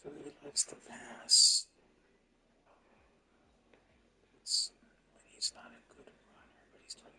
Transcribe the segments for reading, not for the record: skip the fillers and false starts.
So he likes to pass. He's not a good runner, but he's 24th.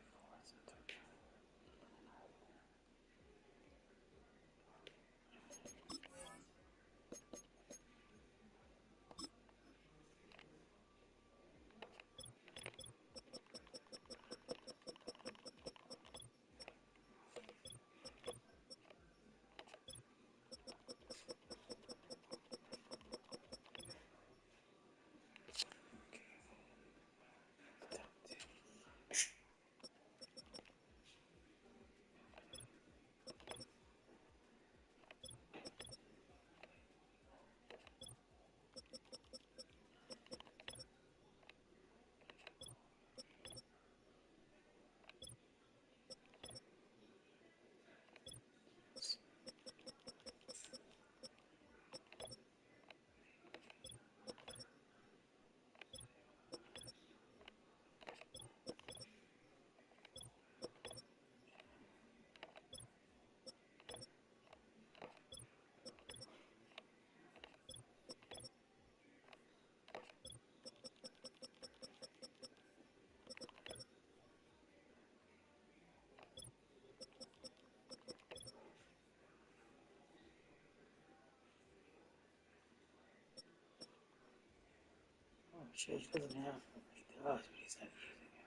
Oh shit, he doesn't have him. He does, but he's not using it.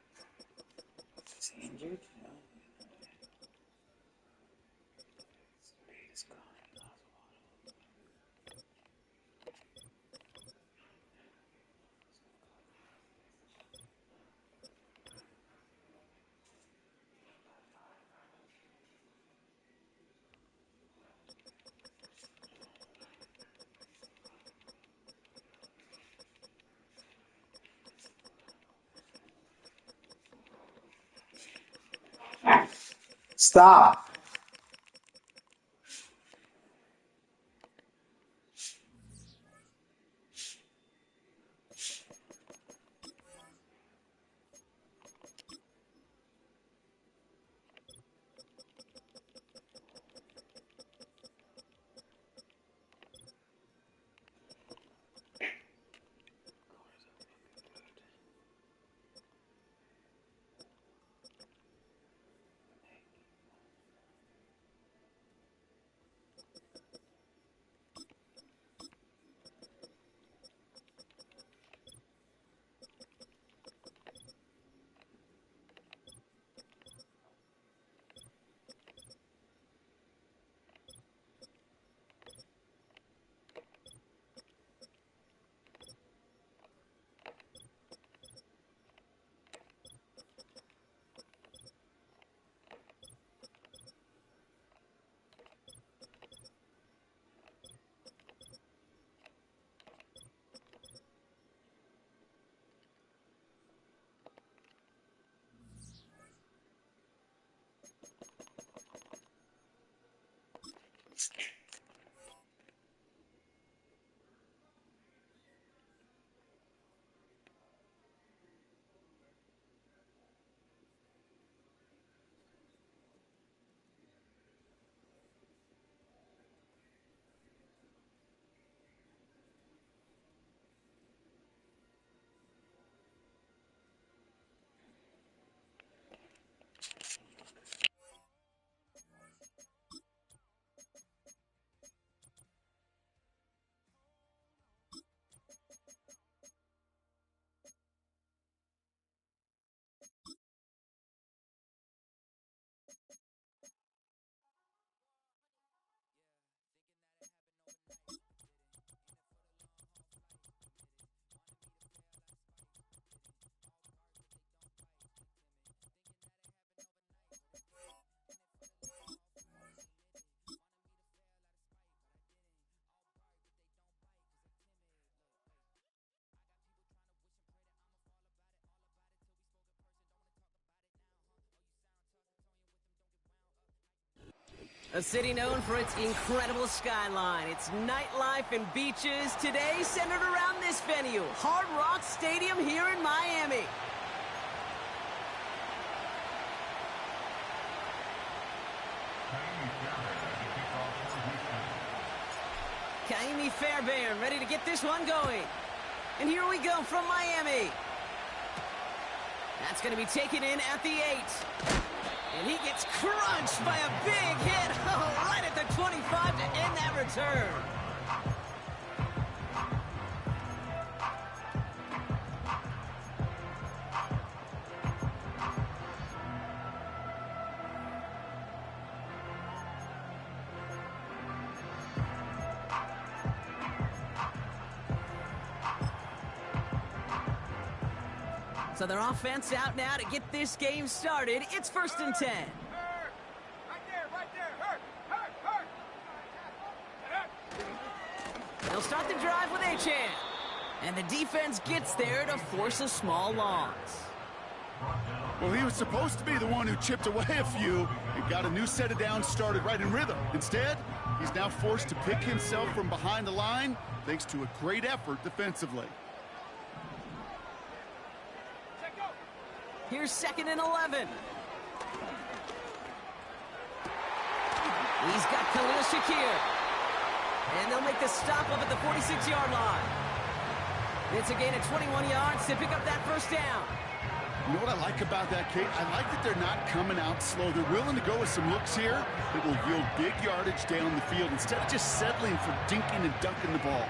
Is he injured? No. Speed is gone. Stop! A city known for its incredible skyline, its nightlife and beaches, today centered around this venue, Hard Rock Stadium here in Miami. Kaimi Fairbairn ready to get this one going. And here we go from Miami. That's going to be taken in at the 8. And he gets crunched by a big hit right at the 25 to end that return. So their offense out now to get this game started. It's 1st and 10. They'll start the drive with Achan. And the defense gets there to force a small loss. Well, he was supposed to be the one who chipped away a few and got a new set of downs started right in rhythm. Instead, he's now forced to pick himself from behind the line thanks to a great effort defensively. Here's 2nd and 11. He's got Khalil Shakir. And they'll make the stop up at the 46-yard line. It's a gain of 21 yards to pick up that 1st down. You know what I like about that, Kate? I like that they're not coming out slow. They're willing to go with some looks here that will yield big yardage down the field instead of just settling for dinking and dunking the ball.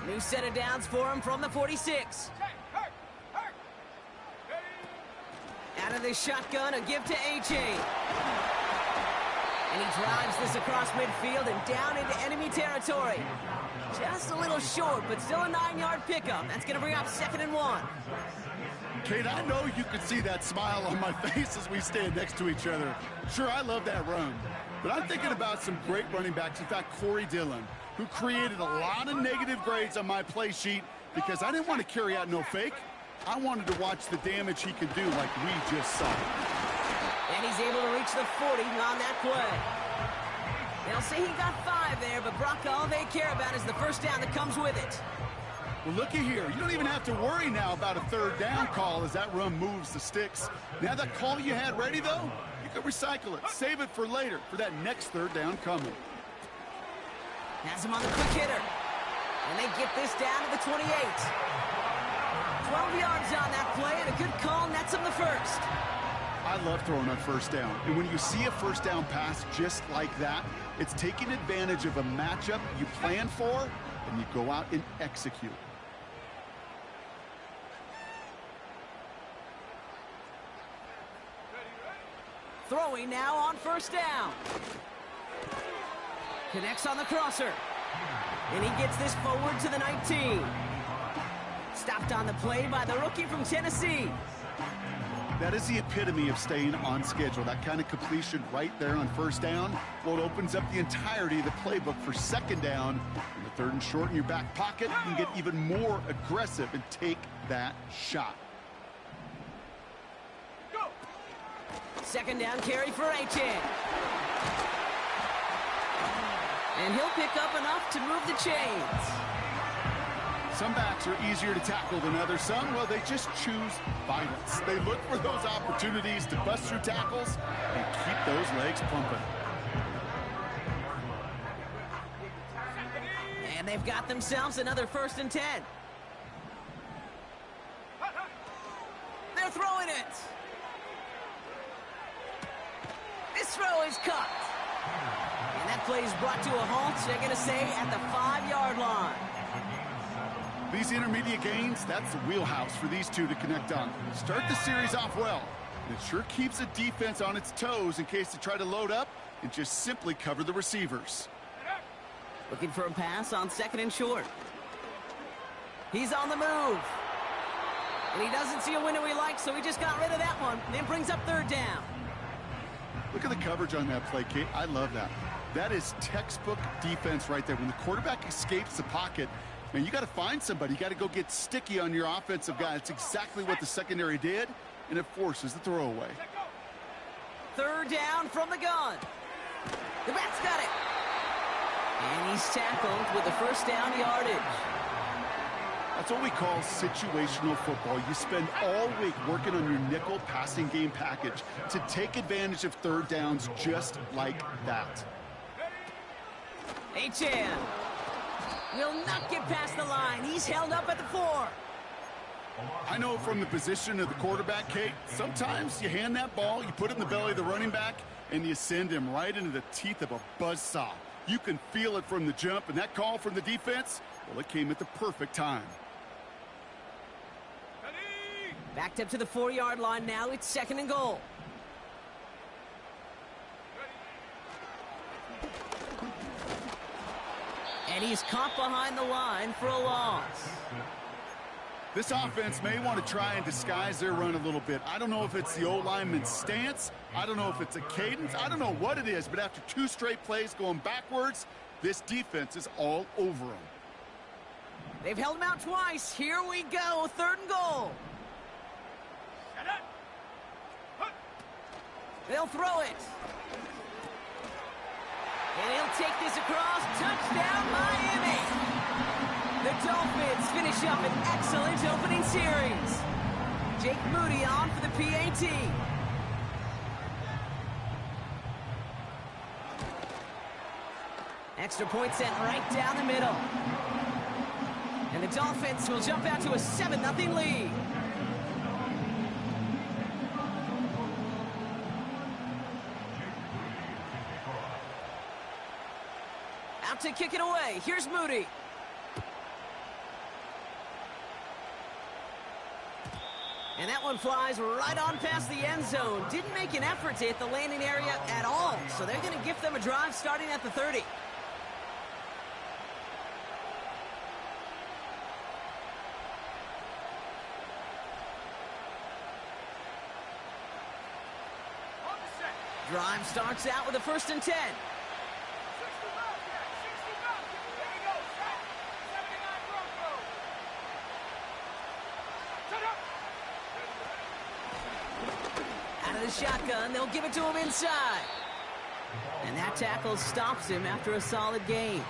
New set of downs for him from the 46. Out of the shotgun, a give to AJ. And he drives this across midfield and down into enemy territory. Just a little short, but still a 9-yard pickup. That's going to bring up 2nd and 1. Kate, I know you can see that smile on my face as we stand next to each other. Sure, I love that run. But I'm thinking about some great running backs. In fact, Corey Dillon, who created a lot of negative grades on my play sheet because I didn't want to carry out no fake. I wanted to watch the damage he could do like we just saw. And he's able to reach the 40 on that play. They'll say he got 5 there, but Brock, all they care about is the 1st down that comes with it. Well, looky here. You don't even have to worry now about a 3rd down call as that run moves the sticks. Now that call you had ready, though, you can recycle it. Save it for later, for that next 3rd down coming. Has him on the quick hitter. And they get this down to the 28. 12 yards on that play, and a good call nets him the 1st. I love throwing on 1st down. And when you see a 1st down pass just like that, it's taking advantage of a matchup you plan for, and you go out and execute. Throwing now on 1st down. Connects on the crosser. And he gets this forward to the 19. Stopped on the play by the rookie from Tennessee. That is the epitome of staying on schedule. That kind of completion right there on 1st down. Well, it opens up the entirety of the playbook for 2nd down. And the 3rd and short in your back pocket, you can get even more aggressive and take that shot. 2nd down carry for Achan. And he'll pick up enough to move the chains. Some backs are easier to tackle than others. Some, well, they just choose violence. They look for those opportunities to bust through tackles and keep those legs pumping. And they've got themselves another 1st and 10. They're throwing it. This throw is caught. And that play is brought to a halt, they're going to say, at the 5-yard line. These intermediate gains, that's the wheelhouse for these two to connect on. Start the series off well. And it sure keeps the defense on its toes in case they try to load up and just simply cover the receivers. Looking for a pass on 2nd and short. He's on the move. And he doesn't see a window he likes, so he just got rid of that one. And then brings up 3rd down. Look at the coverage on that play, Kate. I love that. That is textbook defense right there. When the quarterback escapes the pocket, man, you got to find somebody. You got to go get sticky on your offensive guy. That's exactly what the secondary did, and it forces the throwaway. 3rd down from the gun. The back's got it. And he's tackled with the first down yardage. That's what we call situational football. You spend all week working on your nickel passing game package to take advantage of third downs just like that. Achan will not get past the line. He's held up at the 4. I know from the position of the quarterback, Kate, sometimes you hand that ball, you put it in the belly of the running back, and you send him right into the teeth of a buzzsaw. You can feel it from the jump, and that call from the defense, well, it came at the perfect time. Backed up to the 4-yard line now. It's 2nd and goal. And he's caught behind the line for a loss. This offense may want to try and disguise their run a little bit. I don't know if it's the O-lineman's stance. I don't know if it's a cadence. I don't know what it is, but after 2 straight plays going backwards, this defense is all over them. They've held him out twice. Here we go. 3rd and goal. They'll throw it. And he'll take this across. Touchdown, Miami. The Dolphins finish up an excellent opening series. Jake Moody on for the PAT. Extra point sent right down the middle. And the Dolphins will jump out to a 7-0 lead. Out to kick it away. Here's Moody. And that one flies right on past the end zone. Didn't make an effort to hit the landing area at all. So they're going to gift them a drive starting at the 30. Drive starts out with a 1st and 10. Out of the shotgun, they'll give it to him inside. And that tackle stops him after a solid gain.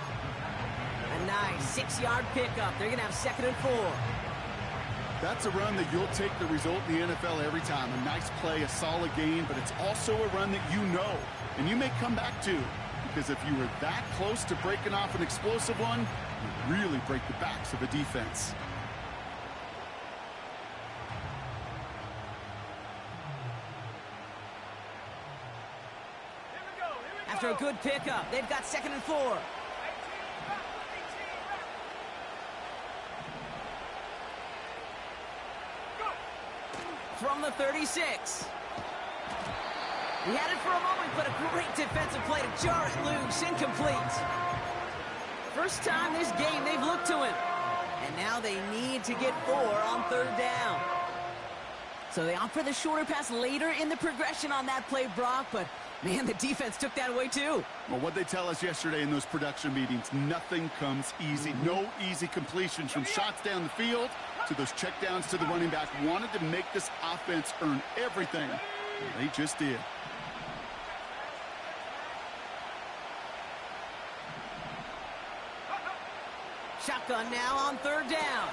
A nice 6-yard pickup. They're going to have 2nd and 4. That's a run that you'll take the result in the NFL every time. A nice play, a solid gain, but it's also a run that you know, and you may come back to. Because if you were that close to breaking off an explosive one, you really break the backs of a defense. After a good pickup, they've got 2nd and 4. From the 36. He had it for a moment, but a great defensive play to jar it loose. Incomplete. First time this game they've looked to him. And now they need to get 4 on 3rd down. So they opt for the shorter pass later in the progression on that play, Brock, but man, the defense took that away too. Well, what they tell us yesterday in those production meetings, nothing comes easy. No easy completions from shots down the field to those checkdowns to the running back. Wanted to make this offense earn everything. And they just did. Shotgun now on 3rd down.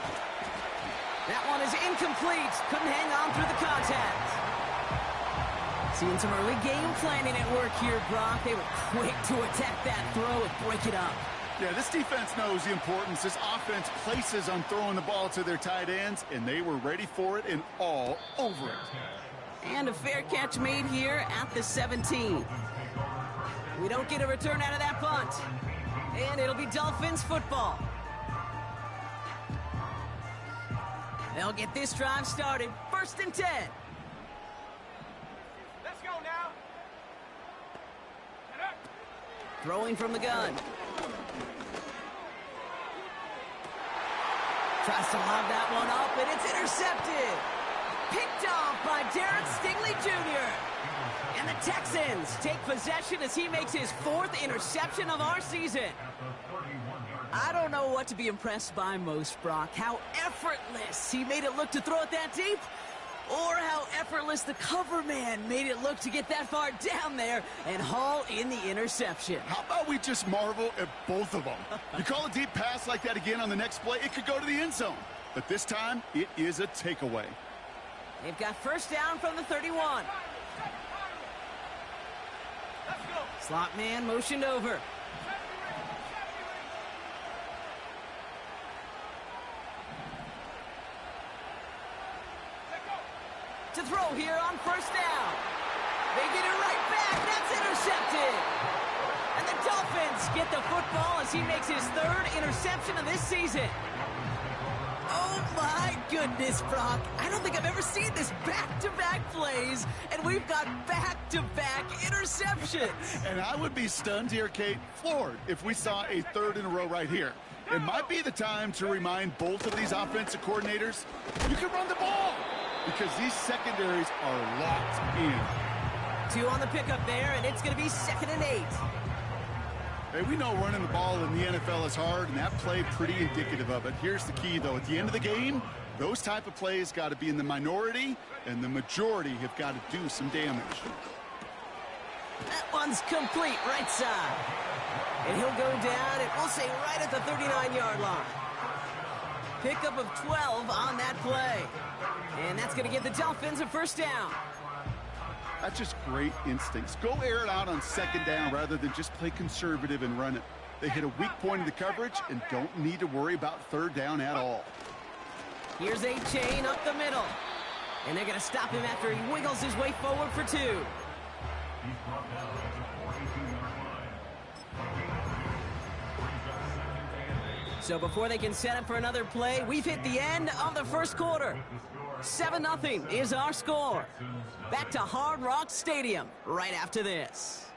That one is incomplete. Couldn't hang on through the contact. Seeing some early game planning at work here, Brock. They were quick to attack that throw and break it up. Yeah, this defense knows the importance this offense places on throwing the ball to their tight ends, and they were ready for it and all over it. And a fair catch made here at the 17. We don't get a return out of that punt. And it'll be Dolphins football. They'll get this drive started. 1st and 10. Let's go now. Throwing from the gun. Tries to lob that one up, and it's intercepted. Picked off by Derek Stingley Jr. And the Texans take possession as he makes his 4th interception of our season. I don't know what to be impressed by most, Brock. How effortless he made it look to throw it that deep. or how effortless the cover man made it look to get that far down there and haul in the interception. How about we just marvel at both of them? You call a deep pass like that again on the next play, it could go to the end zone. But this time, it is a takeaway. They've got first down from the 31. Slot man motioned over. To throw here on first down. They get it right back. That's intercepted. And the Dolphins get the football as he makes his third interception of this season. Oh, my goodness, Brock. I don't think I've ever seen this back-to-back plays, and we've got back-to-back interceptions. And I would be stunned here, Kate, floored, if we saw a third in a row right here. It might be the time to remind both of these offensive coordinators, you can run the ball, because these secondaries are locked in. 2 on the pickup there, and it's going to be 2nd and 8. Hey, we know running the ball in the NFL is hard, and that play pretty indicative of it. Here's the key, though. At the end of the game, those type of plays got to be in the minority, and the majority have got to do some damage. That one's complete, right side. And he'll go down, and we'll say right at the 39-yard line. Pickup of 12 on that play. And that's going to give the Dolphins a first down. That's just great instincts. Go air it out on second down rather than just play conservative and run it. They hit a weak point in the coverage and don't need to worry about third down at all. Here's a chain up the middle. And they're going to stop him after he wiggles his way forward for 2. So before they can set up for another play, we've hit the end of the first quarter. 7-0 is our score. Back to Hard Rock Stadium right after this.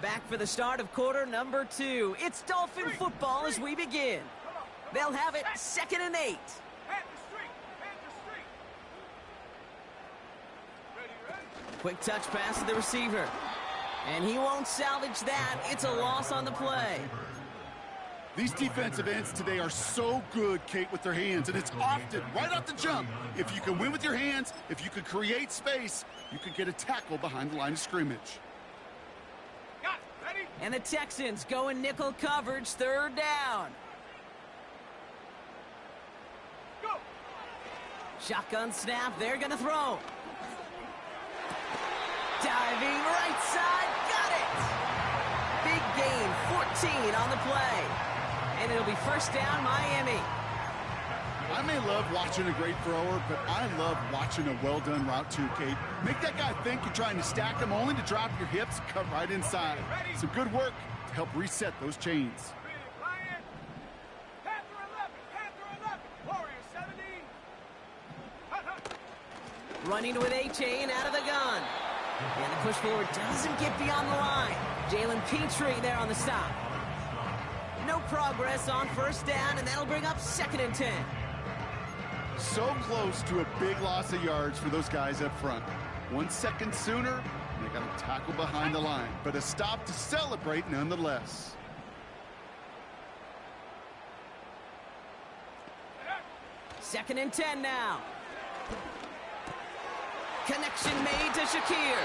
Back for the start of quarter number 2. It's Dolphin football as we begin. They'll have it 2nd and 8. Quick touch pass to the receiver. And he won't salvage that. It's a loss on the play. These defensive ends today are so good, Kate, with their hands, and it's often right off the jump. If you can win with your hands, if you can create space, you can get a tackle behind the line of scrimmage. And the Texans go in nickel coverage, 3rd down. Go. Shotgun snap, they're going to throw. Diving right side, got it! Big gain, 14 on the play. And it'll be first down, Miami. I may love watching a great thrower, but I love watching a well-done route too, Kate. Make that guy think you're trying to stack him only to drop your hips and cut right inside. Some good work to help reset those chains. Running with A-Chain out of the gun. And the push forward doesn't get beyond the line. Jalen Petrie there on the stop. No progress on first down, and that'll bring up 2nd and 10. So close to a big loss of yards for those guys up front. 1 second sooner, and they got a tackle behind the line, but a stop to celebrate nonetheless. Second and 10 now. Connection made to Shakir.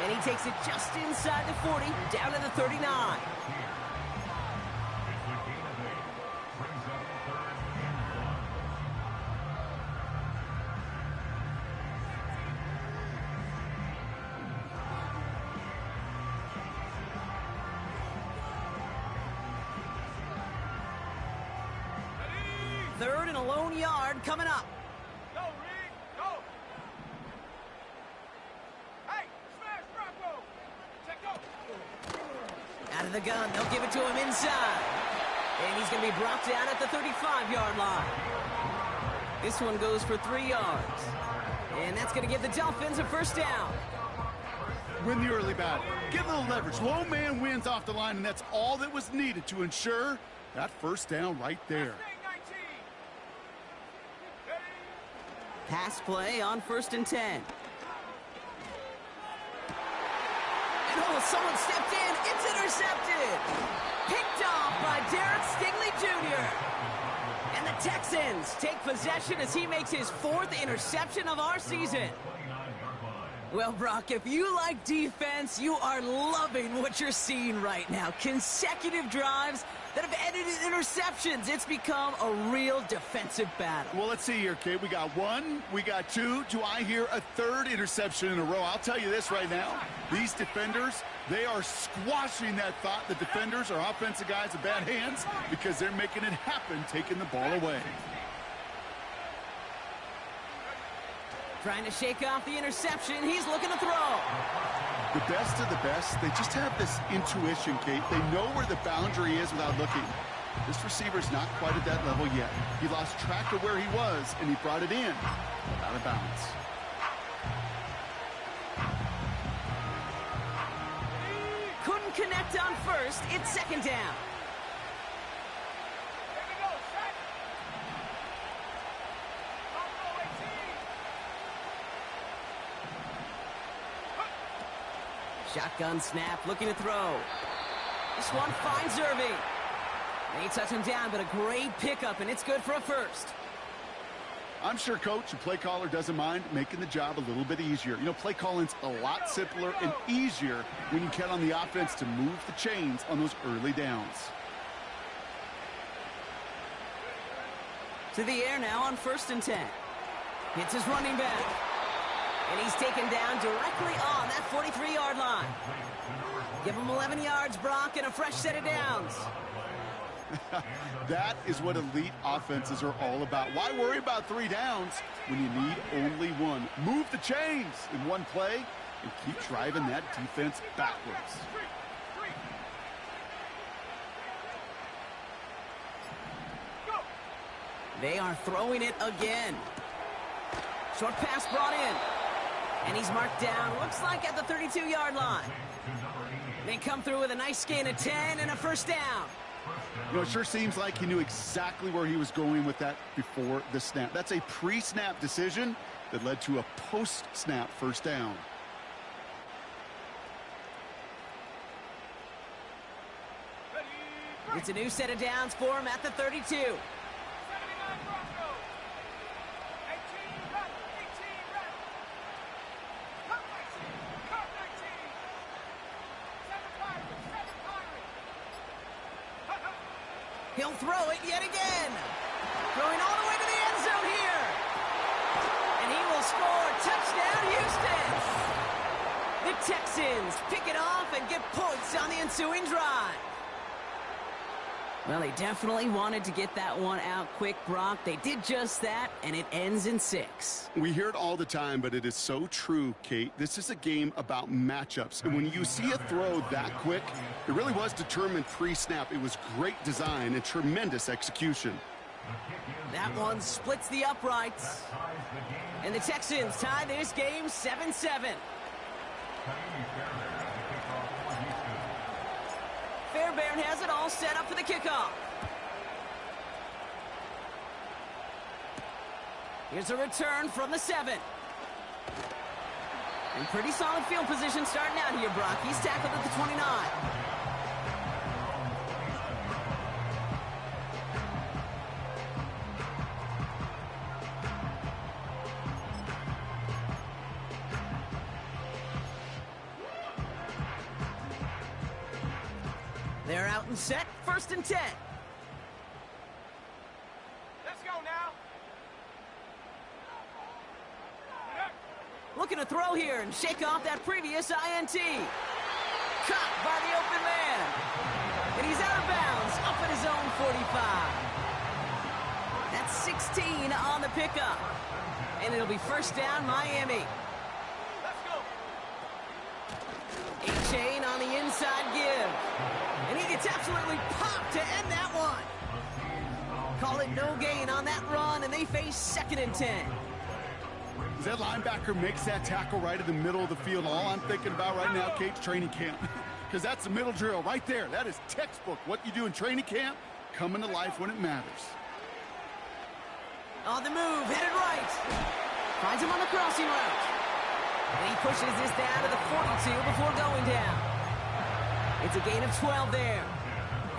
And he takes it just inside the 40, down to the 39. Third and a lone yard coming up. Go, Reed, go. Hey, smash Bravo. Check go. Out of the gun, they'll give it to him inside. And he's going to be brought down at the 35-yard line. This one goes for 3 yards. And that's going to give the Dolphins a first down. Win the early battle. Get a little leverage. Low man wins off the line, and that's all that was needed to ensure that first down right there. Pass play on 1st and 10. And oh, someone stepped in. It's intercepted. Picked off by Derek Stingley Jr. And the Texans take possession as he makes his 4th interception of our season. Well, Brock, if you like defense, you are loving what you're seeing right now. Consecutive drives that have ended in interceptions. It's become a real defensive battle. Well, let's see here, Kate. We got 1, we got 2. Do I hear a 3rd interception in a row? I'll tell you this right now. These defenders, they are squashing that thought. The defenders are offensive guys with bad hands because they're making it happen, taking the ball away. Trying to shake off the interception. He's looking to throw. The best of the best, they just have this intuition, Kate. They know where the boundary is without looking. This receiver's not quite at that level yet. He lost track of where he was, and he brought it in. Out of bounds. Couldn't connect on first. It's 2nd down. Here we go, set. Shotgun snap, looking to throw. This one finds Irving. They touch him down, but a great pickup, and it's good for a 1st. I'm sure coach and play caller doesn't mind making the job a little bit easier. You know, play calling's a lot simpler and easier when you count on the offense to move the chains on those early downs. To the air now on 1st and 10. Hits his running back. And he's taken down directly on that 43-yard line. Give him 11 yards, Brock, and a fresh set of downs. That is what elite offenses are all about. Why worry about 3 downs when you need only 1? Move the chains in one play and keep driving that defense backwards. They are throwing it again. Short pass brought in. And he's marked down, looks like at the 32-yard line. They come through with a nice gain of 10 and a 1st down. You know, it sure seems like he knew exactly where he was going with that before the snap. That's a pre-snap decision that led to a post-snap 1st down. It's a new set of downs for him at the 32. He'll throw it yet again. Throwing all the way to the end zone here. And he will score. Touchdown, Houston. The Texans pick it off and get points on the ensuing drive. Well, they definitely wanted to get that one out quick, Brock. They did just that, and it ends in 6. We hear it all the time, but it is so true, Kate. This is a game about matchups. And when you see a throw that quick, it really was determined pre-snap. It was great design and tremendous execution. That one splits the uprights. And the Texans tie this game 7-7. Fairbairn has it all set up for the kickoff. Here's a return from the 7. And pretty solid field position starting out here, Brock. He's tackled at the 29. They're out and set, 1st and 10. Let's go now. Looking to throw here and shake off that previous INT. Caught by the open man. And he's out of bounds, up at his own 45. That's 16 on the pickup. And it'll be 1st down, Miami. Let's go. A-chain on the inside give. And he gets absolutely popped to end that one. Call it no gain on that run, and they face 2nd and 10. As that linebacker makes that tackle right in the middle of the field, all I'm thinking about right now, Kate's training camp. Because that's the middle drill right there. That is textbook. What you do in training camp, coming to life when it matters. On the move, headed right. Finds him on the crossing route. And he pushes this down to the 42 before going down. It's a gain of 12 there.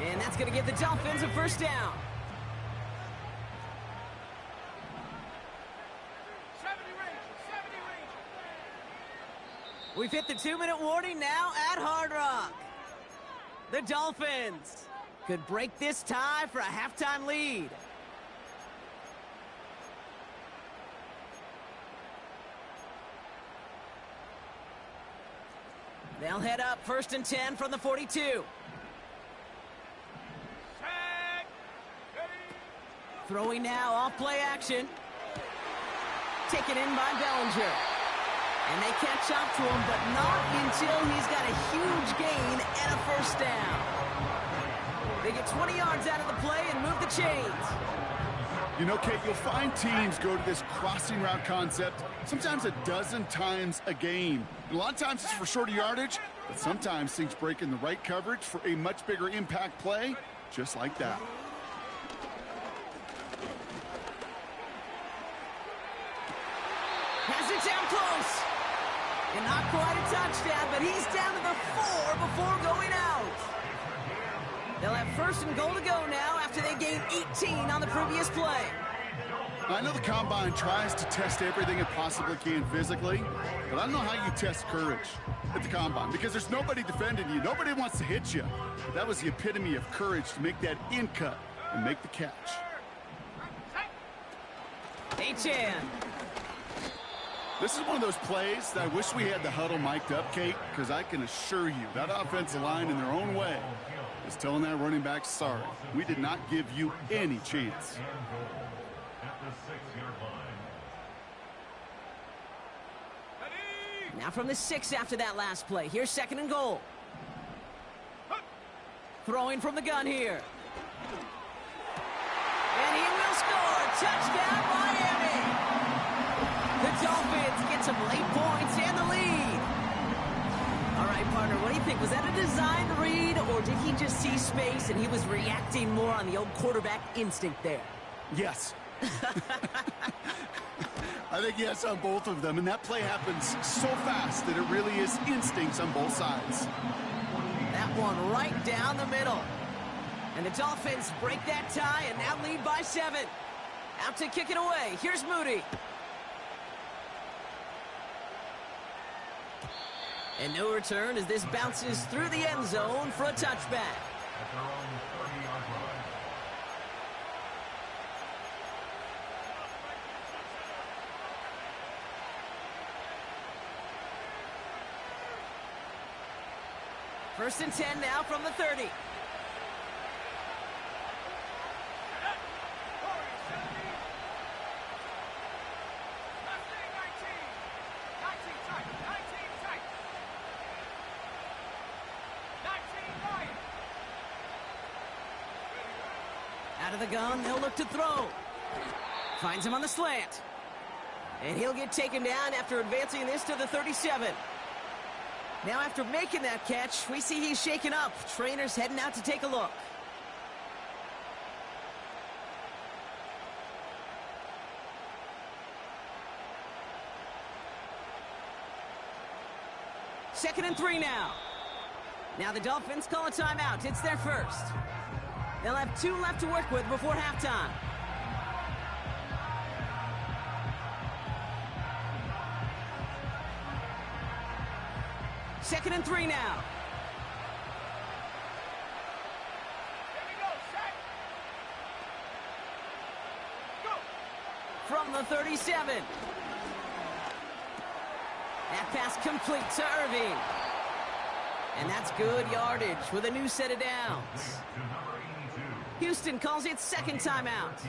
And that's going to give the Dolphins a first down. 70 range, 70 range. We've hit the 2-minute warning now at Hard Rock. The Dolphins could break this tie for a halftime lead. They'll head up 1st and 10 from the 42. Set. Ready. Throwing now off play action. Taken in by Bellinger. And they catch up to him, but not until he's got a huge gain and a first down. They get 20 yards out of the play and move the chains. You know, Kate, you'll find teams go to this crossing route concept sometimes a dozen times a game. And a lot of times it's for shorter yardage, but sometimes things break in the right coverage for a much bigger impact play, just like that. Has it down close. And not quite a touchdown, but he's down to the 4 before going out. They'll have 1st and goal to go now after they gained 18 on the previous play. I know the Combine tries to test everything it possibly can physically, but I don't know how you test courage at the Combine because there's nobody defending you. Nobody wants to hit you. But that was the epitome of courage to make that in cut and make the catch. H.N. This is one of those plays that I wish we had the huddle mic'd up, Kate, because I can assure you that offensive line in their own way is telling that running back, sorry, we did not give you any chance. Now from the 6 after that last play. Here's 2nd and goal. Throwing from the gun here. And he will score. Touchdown, Miami. The Dolphins get some late points and the lead. All right, partner, what do you think? Was that a design read, or did he just see space and he was reacting more on the old quarterback instinct there? Yes. I think yes on both of them, and that play happens so fast that it really is instincts on both sides. That one right down the middle. And the Dolphins break that tie and now lead by 7. Out to kick it away. Here's Moody. And no return as this bounces through the end zone for a touchback. First and 10 now from the 30. Out of the gun, they'll look to throw. Finds him on the slant. And he'll get taken down after advancing this to the 37. Now after making that catch, we see he's shaken up. Trainer's heading out to take a look. Second and 3 now. Now the Dolphins call a timeout. It's their first. They'll have 2 left to work with before halftime. Second and 3 now. Here we go, set. Go. From the 37. That pass complete to Irving. And that's good yardage with a new set of downs. Houston calls it second timeout.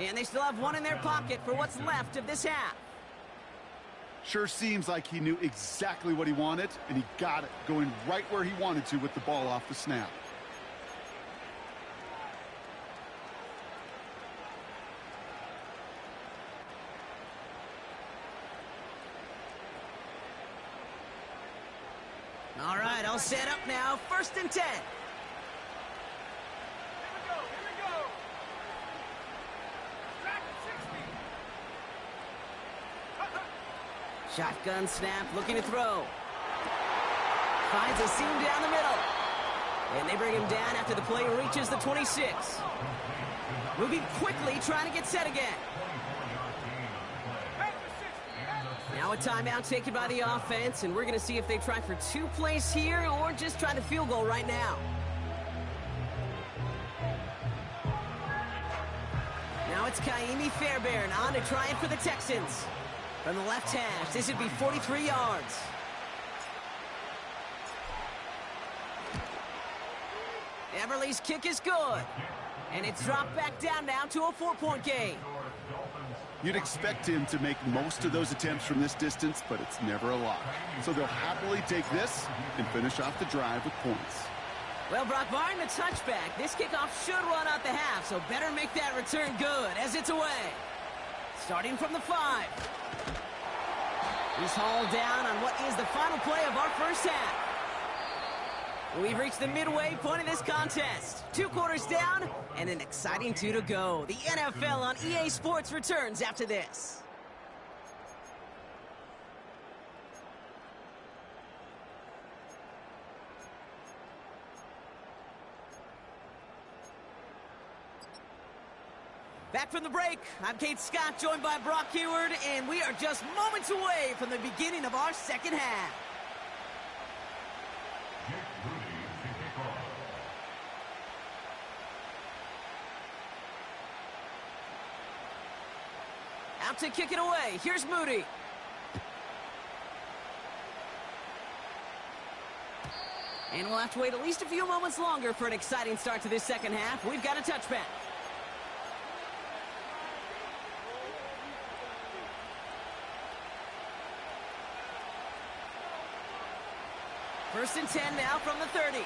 And they still have 1 in their pocket for what's left of this half. Sure seems like he knew exactly what he wanted, and he got it, going right where he wanted to with the ball off the snap. All right, all set up now. First and 10. Here we go, here we go. Track at 60. Shotgun snap, looking to throw. Finds a seam down the middle. And they bring him down after the play reaches the 26. Moving quickly, trying to get set again. Now a timeout taken by the offense, and we're going to see if they try for 2 plays here or just try the field goal right now. Now it's Kaimi Fairbairn on to try it for the Texans. From the left hash, this would be 43 yards. Everly's kick is good. And it's dropped back down now to a 4-point game. You'd expect him to make most of those attempts from this distance, but it's never a lot. So they'll happily take this and finish off the drive with points. Well, Brock, barring the touchback, this kickoff should run out the half, so better make that return good as it's away. Starting from the 5. He's hauled down on what is the final play of our first half. We've reached the midway point of this contest. 2 quarters down and an exciting 2 to go. The NFL on EA Sports returns after this. Back from the break, I'm Kate Scott, joined by Brock Heward, and we are just moments away from the beginning of our second half. Out to kick it away. Here's Moody. And we'll have to wait at least a few moments longer for an exciting start to this second half. We've got a touchback. First and 10 now from the 30.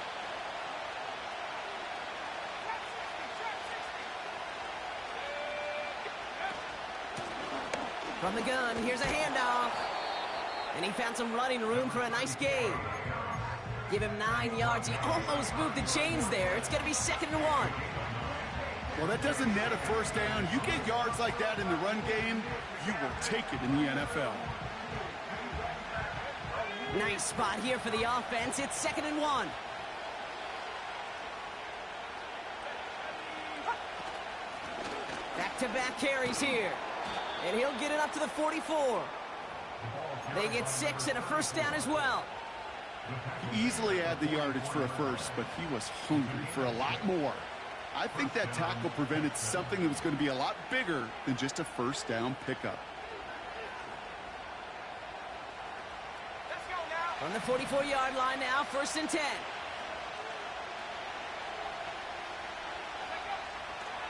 From the gun, here's a handoff. And he found some running room for a nice gain. Give him 9 yards. He almost moved the chains there. It's going to be 2nd and 1. Well, that doesn't net a first down. You get yards like that in the run game, you will take it in the NFL. Nice spot here for the offense. It's 2nd and 1. Back-to-back carries here. And he'll get it up to the 44. They get 6 and a first down as well. He easily had the yardage for a first, but he was hungry for a lot more. I think that tackle prevented something that was going to be a lot bigger than just a first down pickup. Let's go now. From the 44-yard line now, 1st and 10.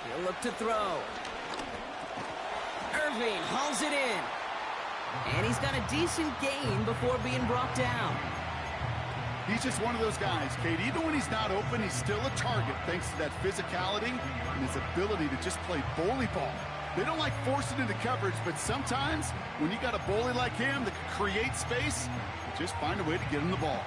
He'll look to throw. Irving hauls it in. And he's got a decent gain before being brought down. He's just one of those guys, Kate. Even when he's not open, he's still a target thanks to that physicality and his ability to just play bully ball. They don't like forcing into coverage, but sometimes when you got a bully like him that can create space, just find a way to get him the ball.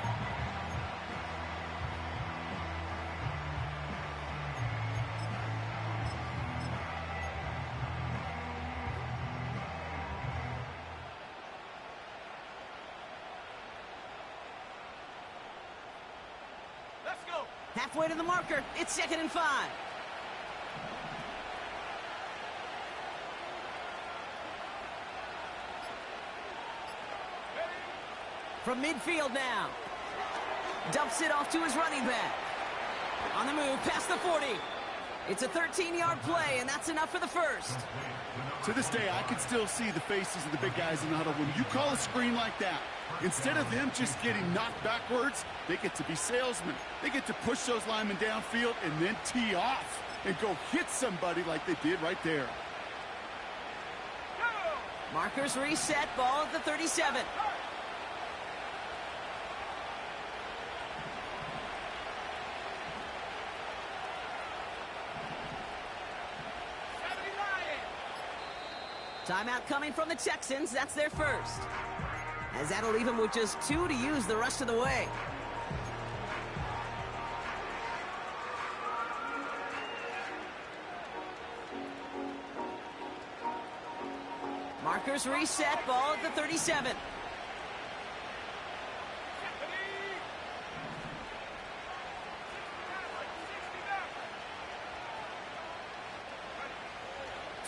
Let's go. Halfway to the marker. It's 2nd and 5. From midfield now. Dumps it off to his running back. On the move, past the 40. It's a 13-yard play, and that's enough for the first. To this day, I can still see the faces of the big guys in the huddle. When you call a screen like that, instead of them just getting knocked backwards, they get to be salesmen. They get to push those linemen downfield and then tee off and go hit somebody like they did right there. Markers reset, ball at the 37. Timeout coming from the Texans. That's their first. As that'll leave him with just 2 to use the rest of the way. Markers reset, ball at the 37.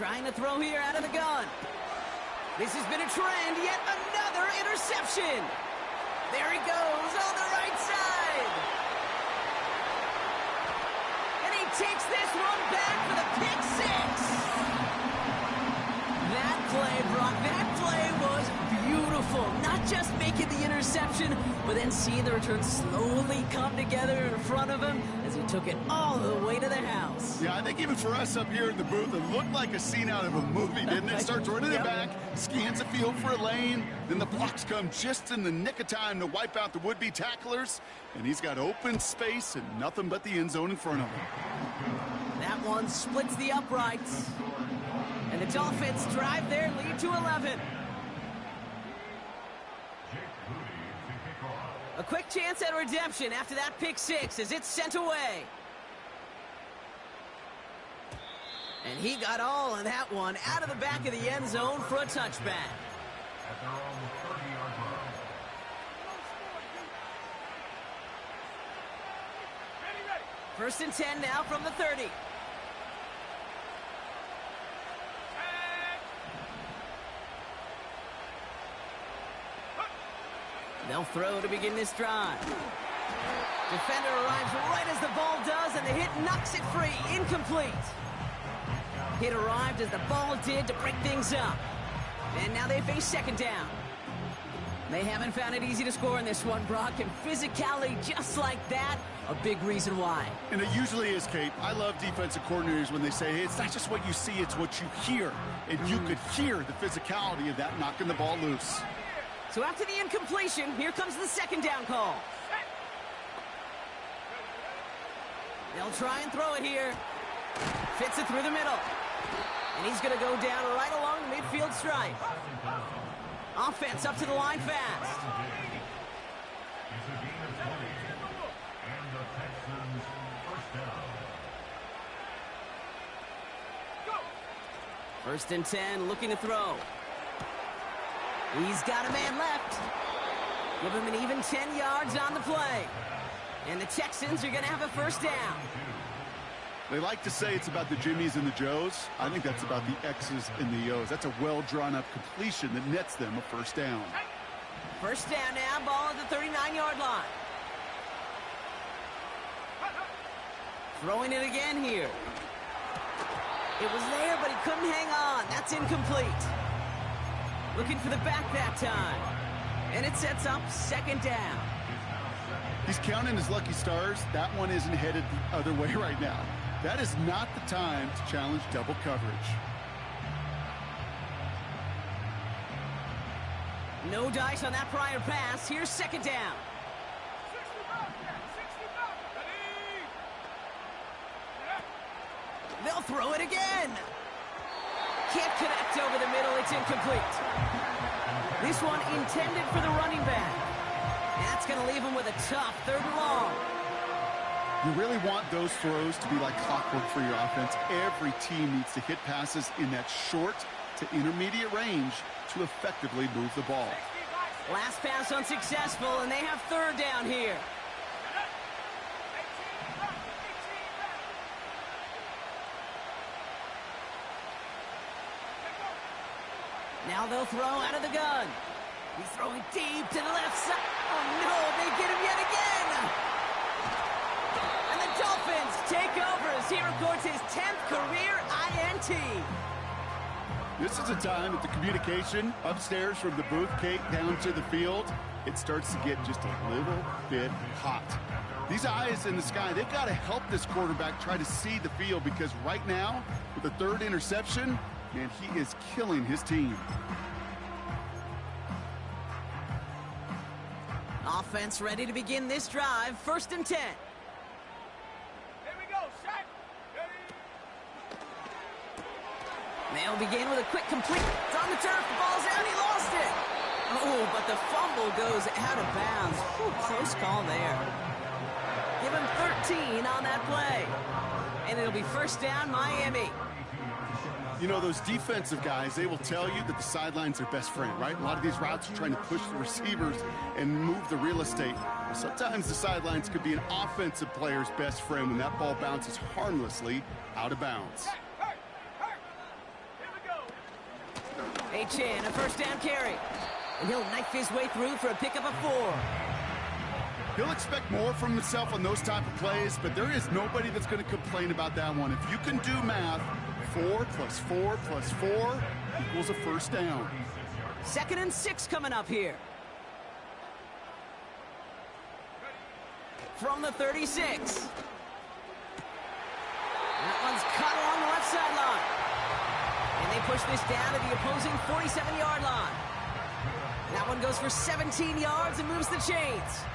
Trying to throw here out of the gun. This has been a trend, yet another interception. There he goes on the right side. And he takes this one back for the pick six. That play, Brock, that play was beautiful. Not just making the interception, but then seeing the return slowly come together in front of him as he took it all the way to the house. Yeah, I think even for us up here in the booth, it looked like a scene out of a movie, didn't it? Starts running it back, scans the field for a lane, then the blocks come just in the nick of time to wipe out the would-be tacklers, and he's got open space and nothing but the end zone in front of him. That one splits the uprights. And the Dolphins drive their lead to 11. A quick chance at redemption after that pick six as it's sent away. And he got all of that one out of the back of the end zone for a touchback. At their own 30-yard line. First and 10 now from the 30. They'll throw to begin this drive. Defender arrives right as the ball does, and the hit knocks it free. Incomplete. Hit arrived as the ball did to break things up. And now they face second down. They haven't found it easy to score in this one, Brock, and physicality just like that, a big reason why. And it usually is, Kate. I love defensive coordinators when they say, hey, it's not just what you see, it's what you hear. And you could hear the physicality of that knocking the ball loose. So after the incompletion, here comes the second down call. They'll try and throw it here. Fits it through the middle. And he's going to go down right along the midfield stripe. Offense up to the line fast. It's a gain of 20. And the Texans first down. First and 10, looking to throw. He's got a man left. Give him an even 10 yards on the play. And the Texans are going to have a first down. They like to say it's about the Jimmies and the Joes. I think that's about the X's and the O's. That's a well-drawn-up completion that nets them a first down. First down now, ball at the 39-yard line. Throwing it again here. It was there, but he couldn't hang on. That's incomplete. Looking for the back that time. And it sets up second down. He's counting his lucky stars. That one isn't headed the other way right now. That is not the time to challenge double coverage. No dice on that prior pass. Here's second down. They'll throw it again. Can't connect over the middle. It's incomplete. This one intended for the running back. That's going to leave him with a tough third and long. You really want those throws to be like clockwork for your offense. Every team needs to hit passes in that short to intermediate range to effectively move the ball. Last pass unsuccessful, and they have third down here. Now they'll throw out of the gun. He's throwing deep to the left side. Oh, no, they get him yet again. And the Dolphins take over as he records his 10th career INT. This is a time that the communication upstairs from the booth, Kate, down to the field, it starts to get just a little bit hot. These eyes in the sky, they've got to help this quarterback try to see the field, because right now, with the third interception, man, he is killing his team. Offense ready to begin this drive. First and 10. Here we go, Shaq. They'll begin with a quick complete. It's on the turf. The ball's out. He lost it. Oh, but the fumble goes out of bounds. Whew, close call there. Give him 13 on that play. And it'll be first down, Miami. You know, those defensive guys, they will tell you that the sidelines are best friend, right? A lot of these routes are trying to push the receivers and move the real estate. Well, sometimes the sidelines could be an offensive player's best friend when that ball bounces harmlessly out of bounds. A-Chan, a first down carry. And he'll knife his way through for a pickup of 4. He'll expect more from himself on those type of plays, but there is nobody that's going to complain about that one. If you can do math, 4 plus 4 plus 4 equals a first down. 2nd and 6 coming up here. From the 36. That one's cut along the left sideline. And they push this down to the opposing 47-yard line. That one goes for 17 yards and moves the chains.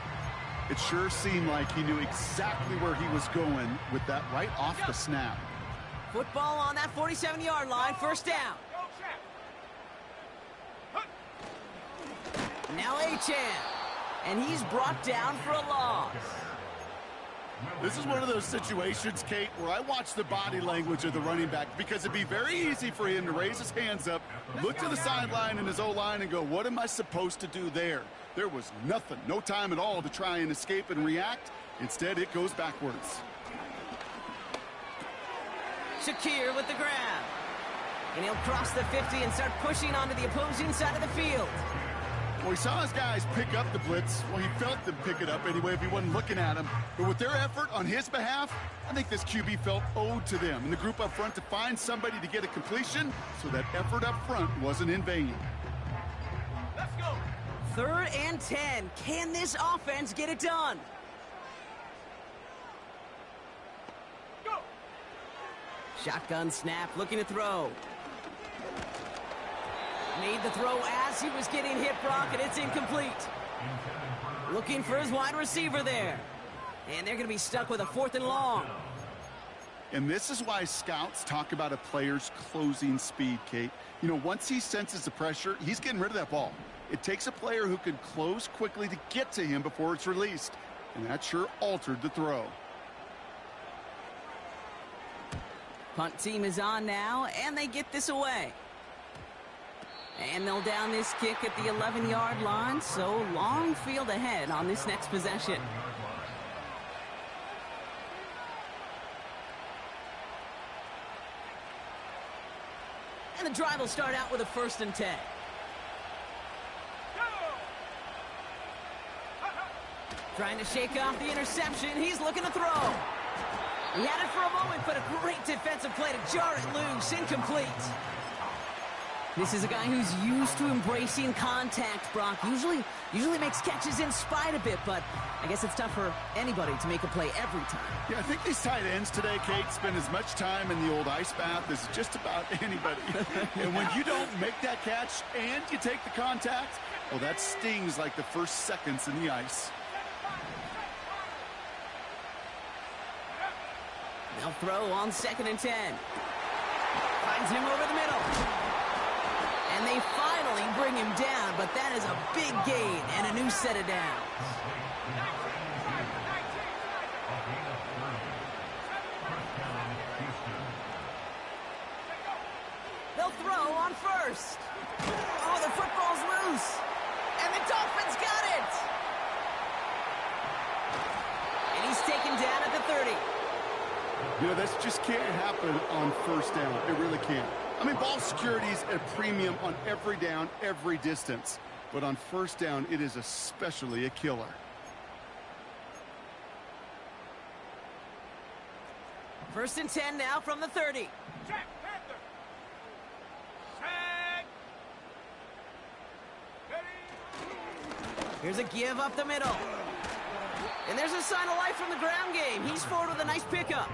It sure seemed like he knew exactly where he was going with that right off the snap. Football on that 47-yard line, first down. Now A-Chan, and he's brought down for a loss. This is one of those situations, Kate, where I watch the body language of the running back because it'd be very easy for him to raise his hands up, look to the sideline and his O-line and go, what am I supposed to do there? There was nothing, no time at all to try and escape and react. Instead, it goes backwards. Shakir with the grab. And he'll cross the 50 and start pushing onto the opposing side of the field. Well, he saw his guys pick up the blitz. Well, he felt them pick it up anyway if he wasn't looking at him. But with their effort on his behalf, I think this QB felt owed to them and the group up front to find somebody to get a completion so that effort up front wasn't in vain. Let's go. 3rd and 10. Can this offense get it done? Go. Shotgun snap, looking to throw. Made the throw as he was getting hit, Brock, and it's incomplete. Looking for his wide receiver there. And they're going to be stuck with a 4th and long. And this is why scouts talk about a player's closing speed, Kate. You know, once he senses the pressure, he's getting rid of that ball. It takes a player who can close quickly to get to him before it's released. And that sure altered the throw. Punt team is on now, and they get this away. And they'll down this kick at the 11-yard line, so long field ahead on this next possession. And the drive will start out with a 1st and 10. Trying to shake off the interception. He's looking to throw. He had it for a moment, but a great defensive play to jar it loose. Incomplete. This is a guy who's used to embracing contact, Brock. Usually makes catches in spite of it, but I guess it's tough for anybody to make a play every time. Yeah, I think these tight ends today, Kate, spend as much time in the old ice bath as just about anybody. And when you don't make that catch and you take the contact, well, that stings like the first seconds in the ice. They'll throw on 2nd and 10. Finds him over the middle. And they finally bring him down, but that is a big gain and a new set of downs. They'll throw on 1st. Oh, the football's loose. And the Dolphins got it. And he's taken down at the 30. You know, this just can't happen on 1st down. It really can't. I mean, ball security is at a premium on every down, every distance. But on 1st down, it is especially a killer. First and 10 now from the 30. Check, Panther. Check. Ready. Here's a give up the middle. And there's a sign of life from the ground game. He's forward with a nice pickup.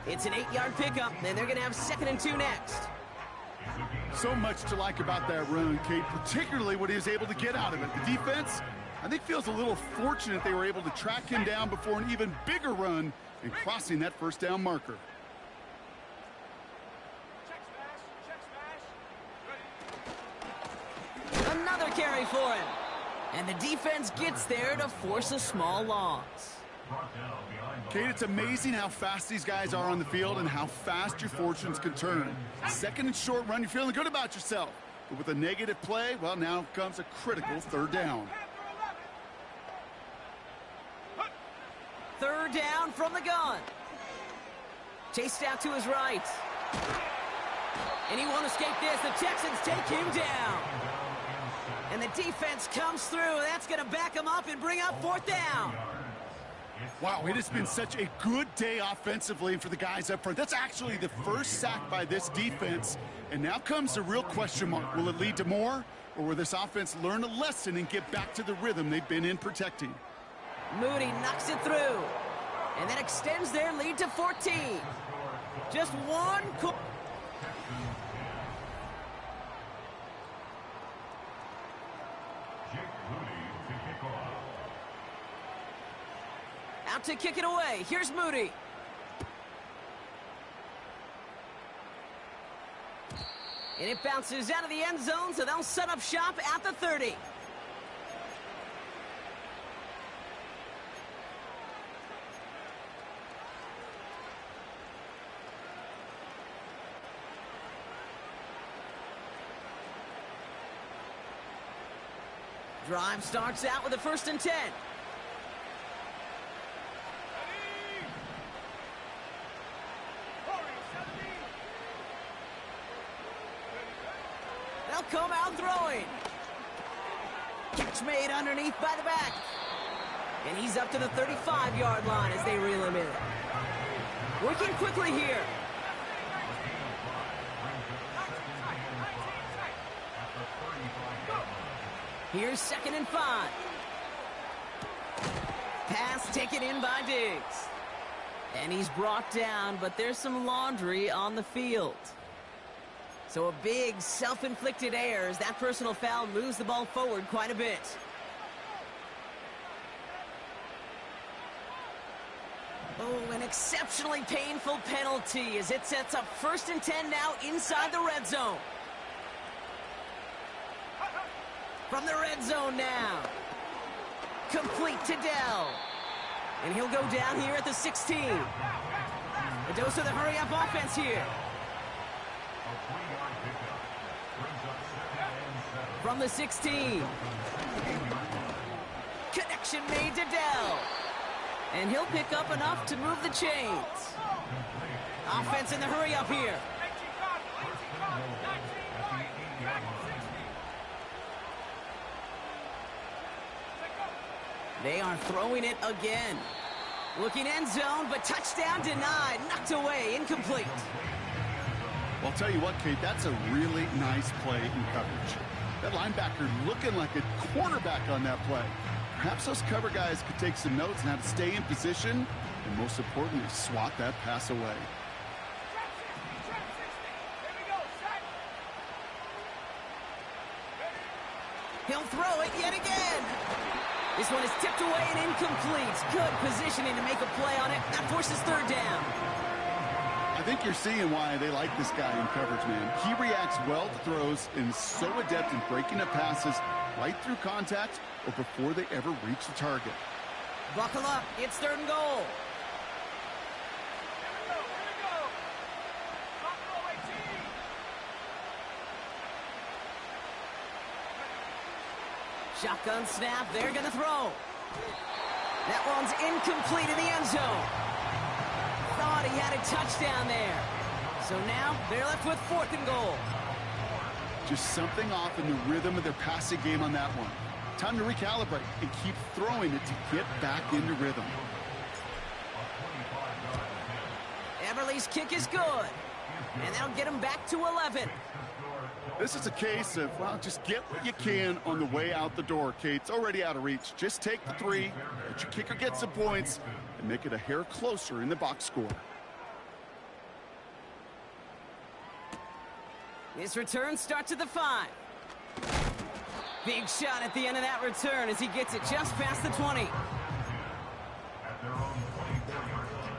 It's an 8-yard pickup, and they're going to have 2nd and 2 next. So much to like about that run, Kate, particularly what he was able to get out of it. The defense, I think, feels a little fortunate they were able to track him down before an even bigger run and crossing that 1st down marker. Check smash. Ready. Another carry for him. And the defense gets there to force a small loss. Kate, it's amazing how fast these guys are on the field and how fast your fortunes can turn. 2nd and short run, you're feeling good about yourself. But with a negative play, well, now comes a critical 3rd down. 3rd down from the gun. Chased out to his right. And he won't escape this. The Texans take him down. And the defense comes through. That's going to back him up and bring up 4th down. Wow, it has been such a good day offensively for the guys up front. That's actually the first sack by this defense. And now comes the real question mark. Will it lead to more? Or will this offense learn a lesson and get back to the rhythm they've been in protecting? Moody knocks it through. And then extends their lead to 14. Just one. Out to kick it away. Here's Moody. And it bounces out of the end zone, so they'll set up shop at the 30. Drive starts out with a 1st and 10. They'll come out throwing. Catch made underneath by the back. And he's up to the 35-yard line as they reel him in. Working quickly here. Here's 2nd and 5. Pass taken in by Diggs. And he's brought down, but there's some laundry on the field. So a big self-inflicted error as that personal foul moves the ball forward quite a bit. Oh, an exceptionally painful penalty as it sets up 1st and 10 now inside the red zone. From the red zone now. Complete to Dell. And he'll go down here at the 16. A dose of the hurry-up offense here. From the 16. Connection made to Dell. And he'll pick up enough to move the chains. Offense in the hurry-up here. They are throwing it again. Looking end zone, but touchdown denied. Knocked away, incomplete. Well, I'll tell you what, Kate, that's a really nice play in coverage. That linebacker looking like a cornerback on that play. Perhaps those cover guys could take some notes on how to stay in position and, most importantly, swat that pass away. He'll throw it yet again. This one is tipped away and incomplete. Good positioning to make a play on it. That forces 3rd down. I think you're seeing why they like this guy in coverage, man. He reacts well to throws and is so adept in breaking up passes right through contact or before they ever reach the target. Buckle up. It's 3rd and goal. Shotgun snap, they're gonna throw. That one's incomplete in the end zone. Thought he had a touchdown there. So now they're left with 4th and goal. Just something off in the rhythm of their passing game on that one. Time to recalibrate and keep throwing it to get back into rhythm. Everly's kick is good. And that'll get him back to 11. This is a case of, well, just get what you can on the way out the door, Kate. It's already out of reach. Just take the 3, let your kicker get some points, and make it a hair closer in the box score. His return starts at the 5. Big shot at the end of that return as he gets it just past the 20. At their own 24-yard line.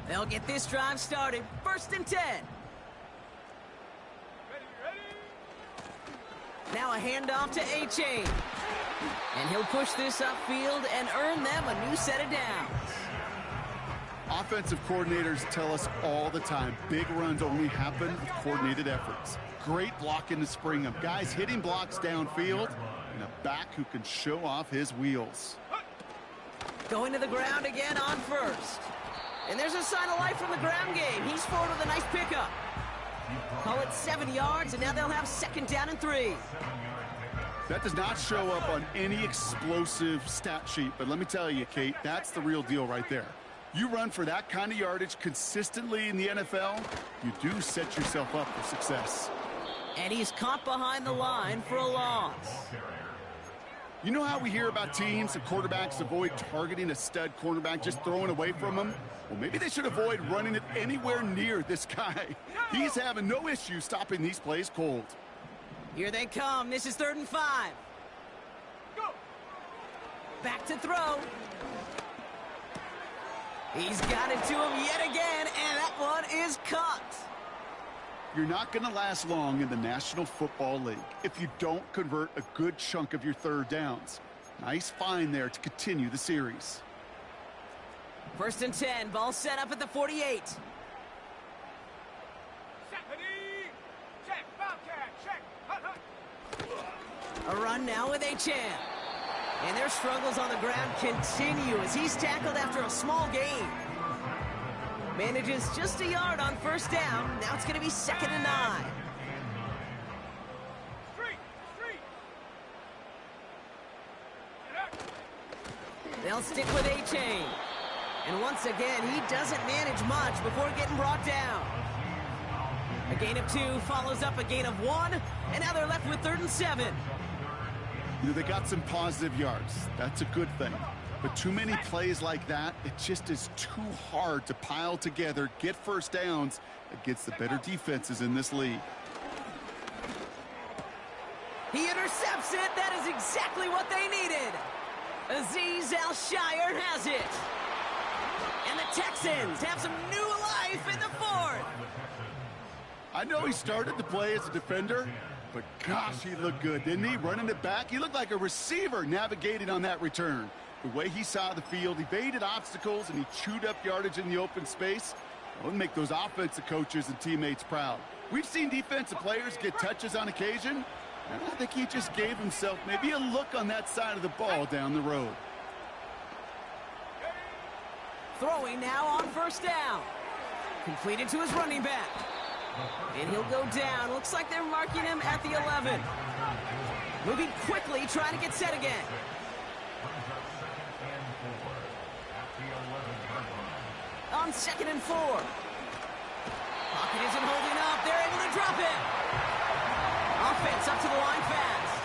They'll get this drive started. 1st and 10. Now a handoff to A-Chain. And he'll push this upfield and earn them a new set of downs. Offensive coordinators tell us all the time, big runs only happen with coordinated efforts. Great blocking to spring them. Guys hitting blocks downfield, and a back who can show off his wheels. Going to the ground again on first. And there's a sign of life from the ground game. He's forward with a nice pickup. Call it 7 yards, and now they'll have 2nd down and 3. That does not show up on any explosive stat sheet, but let me tell you, Kate, that's the real deal right there. You run for that kind of yardage consistently in the NFL, you do set yourself up for success. And he's caught behind the line for a loss. You know how we hear about teams and quarterbacks avoid targeting a stud cornerback, just throwing away from him? Well, maybe they should avoid running it anywhere near this guy. He's having no issue stopping these plays cold. Here they come. This is 3rd and 5. Go! Back to throw. He's got it to him yet again, and that one is caught. You're not going to last long in the National Football League if you don't convert a good chunk of your 3rd downs. Nice find there to continue the series. 1st and 10, ball set up at the 48. Check, Bobcat, check. Hut, hut. A run now with Achane. And their struggles on the ground continue as he's tackled after a small gain. Manages just a yard on 1st down. Now it's going to be 2nd and 9. Street. Get up. They'll stick with Achane. And once again, he doesn't manage much before getting brought down. A gain of 2 follows up a gain of 1, and now they're left with 3rd and 7. You know, they got some positive yards. That's a good thing. But too many plays like that, it just is too hard to pile together, get 1st downs against the better defenses in this league. He intercepts it. That is exactly what they needed. Azeez Al-Shire has it. And the Texans have some new life in the 4th. I know he started to play as a defender, but gosh, he looked good, didn't he? Running it back, he looked like a receiver navigating on that return. The way he saw the field, evaded obstacles, and he chewed up yardage in the open space. That would make those offensive coaches and teammates proud. We've seen defensive players get touches on occasion, and I think he just gave himself maybe a look on that side of the ball down the road. Throwing now on 1st down. Completed to his running back. And he'll go down. Looks like they're marking him at the 11. Moving quickly, trying to get set again. On 2nd and 4. Pocket isn't holding up. They're able to drop it. Offense up to the line fast.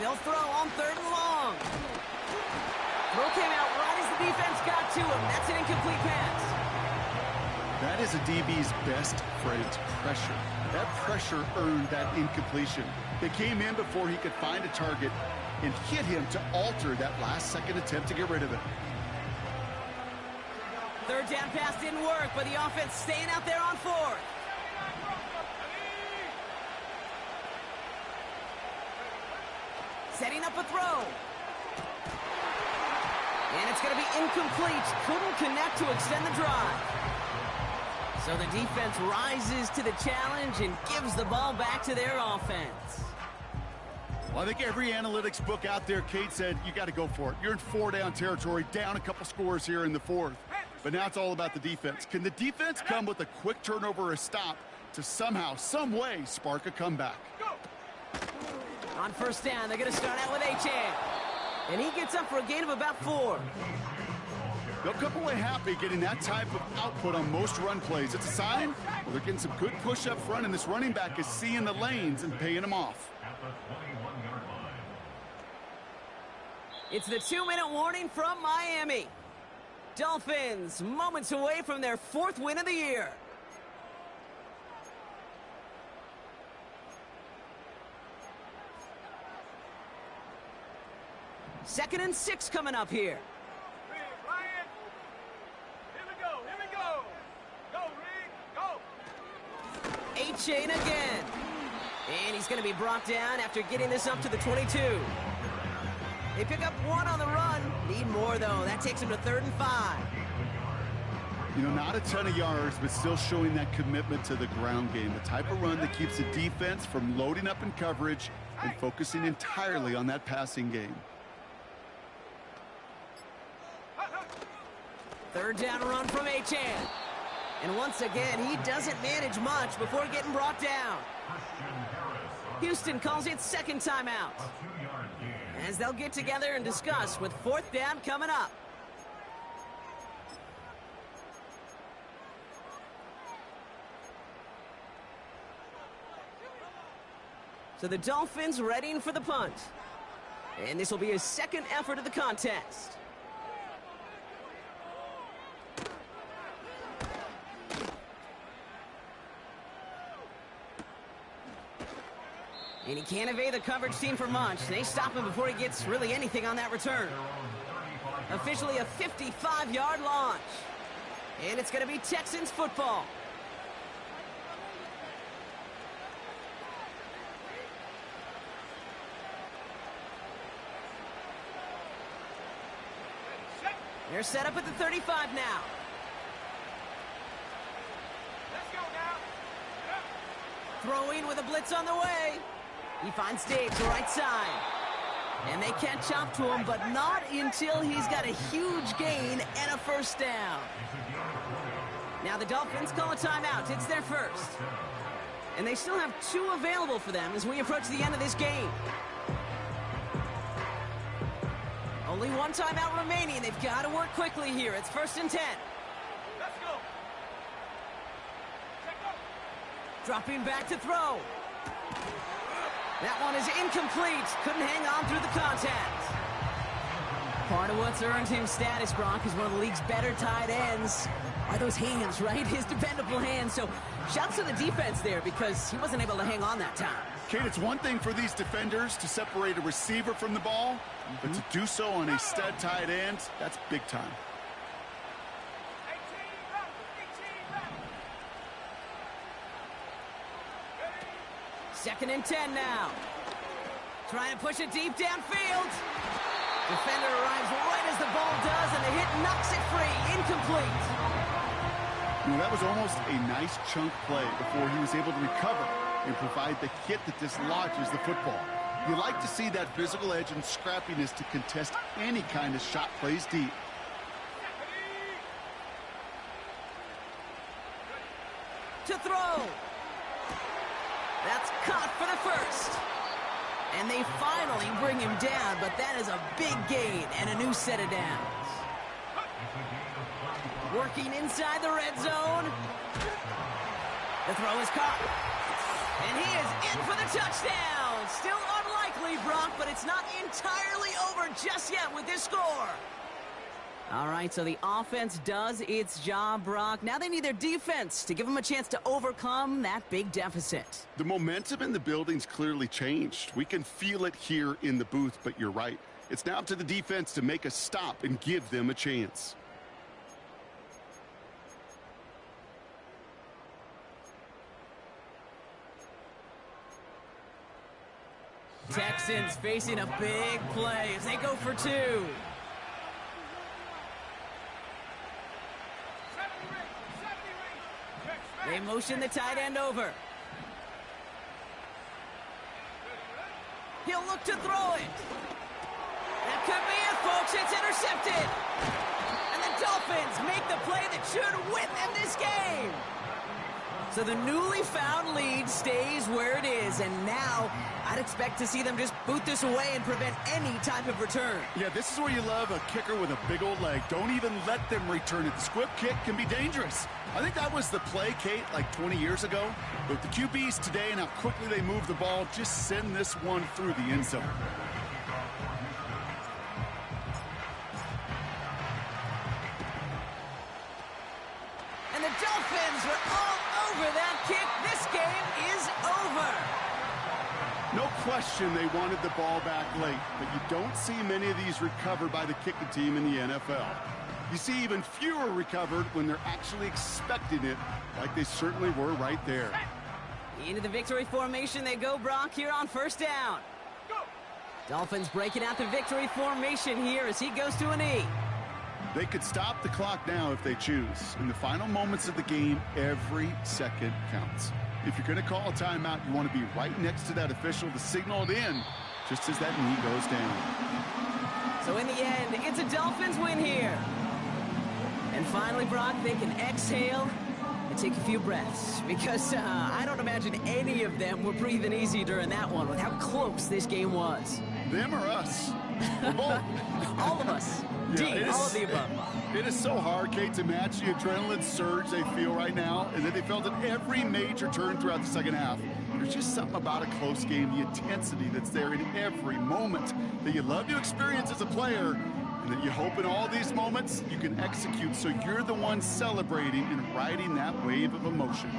They'll throw on 3rd and long. Throw came out right as the defense got to him. That's an incomplete pass. That is a DB's best friend, pressure. That pressure earned that incompletion. They came in before he could find a target and hit him to alter that last-second attempt to get rid of it. 3rd down pass didn't work, but the offense staying out there on 4th. Setting up a throw. And it's going to be incomplete. Couldn't connect to extend the drive. So the defense rises to the challenge and gives the ball back to their offense. Well, I think every analytics book out there, Kate, said you got to go for it. You're in 4-down territory, down a couple scores here in the 4th. But now it's all about the defense. Can the defense come with a quick turnover or a stop to somehow, some way, spark a comeback? On 1st down, they're going to start out with Achane. And he gets up for a gain of about 4. They'll come away happy getting that type of output on most run plays. It's a sign well, they're getting some good push up front, and this running back is seeing the lanes and paying them off. It's the 2-minute warning from Miami. Dolphins moments away from their 4th win of the year. Second and 6 coming up here. Ryan. Here we go. Go, Reed, go. Achane again. And he's going to be brought down after getting this up to the 22. They pick up 1 on the run. Need more, though. That takes him to 3rd and 5. You know, not a ton of yards, but still showing that commitment to the ground game. The type of run that keeps the defense from loading up in coverage and focusing entirely on that passing game. 3rd down run from Achane. And once again, he doesn't manage much before getting brought down. Houston calls it 2nd timeout, as they'll get together and discuss with 4th down coming up. So the Dolphins readying for the punt. And this will be his 2nd effort of the contest. And he can't evade the coverage team for much. They stop him before he gets really anything on that return. Officially a 55-yard launch. And it's going to be Texans football. They're set up at the 35 now. Let's go now. Throwing with a blitz on the way. He finds Dave's right side. And they catch up to him, but not until he's got a huge gain and a 1st down. Now the Dolphins call a timeout. It's their 1st. And they still have 2 available for them as we approach the end of this game. Only 1 timeout remaining. They've got to work quickly here. It's 1st and 10. Let's go. Check up. Dropping back to throw. That one is incomplete. Couldn't hang on through the contact. Part of what's earned him status, Brock, is one of the league's better tight ends. Are those hands, right? His dependable hands. So shouts to the defense there because he wasn't able to hang on that time. Kate, it's one thing for these defenders to separate a receiver from the ball, but to do so on a stud tight end, that's big time. 18 up. 18 up. 2nd and 10 now. Trying to push it deep downfield. Defender arrives right as the ball does, and the hit knocks it free. Incomplete. You know, that was almost a nice chunk play before he was able to recover and provide the hit that dislodges the football. You like to see that physical edge and scrappiness to contest any kind of shot plays deep. To throw. That's caught for the 1st. And they finally bring him down, but that is a big gain and a new set of downs. Working inside the red zone. The throw is caught. And he is in for the touchdown. Still unlikely, Brock, but it's not entirely over just yet with this score. All right, so the offense does its job, Brock. Now they need their defense to give them a chance to overcome that big deficit. The momentum in the building's clearly changed. We can feel it here in the booth, but you're right. It's now up to the defense to make a stop and give them a chance. Texans facing a big play as they go for 2. They motion the tight end over. He'll look to throw it. That could be it, folks. It's intercepted. And the Dolphins make the play that should win them this game. So the newly found lead stays where it is, and now I'd expect to see them just boot this away and prevent any type of return. Yeah, this is where you love a kicker with a big old leg. Don't even let them return it. The squib kick can be dangerous. I think that was the play, Kate, like 20 years ago. But the QBs today and how quickly they move the ball, just send this one through the end zone. And the Dolphins are all over that kick. This game is over. No question they wanted the ball back late, but you don't see many of these recovered by the kicking team in the NFL. You see even fewer recovered when they're actually expecting it, like they certainly were right there. Into the victory formation they go, Brock, here on first down. Go! Dolphins breaking out the victory formation here as he goes to an E. They could stop the clock now if they choose. In the final moments of the game, every second counts. If you're going to call a timeout, you want to be right next to that official to signal it in just as that knee goes down. So in the end, it's a Dolphins win here. And finally, Brock, they can exhale and take a few breaths because I don't imagine any of them were breathing easy during that one with how close this game was. Them or us? Or both. All of us. Yeah, all of the above. It is so hard, Kate, to match the adrenaline surge they feel right now and that they felt at every major turn throughout the second half. There's just something about a close game, the intensity that's there in every moment that you love to experience as a player and that you hope in all these moments you can execute so you're the one celebrating and riding that wave of emotion.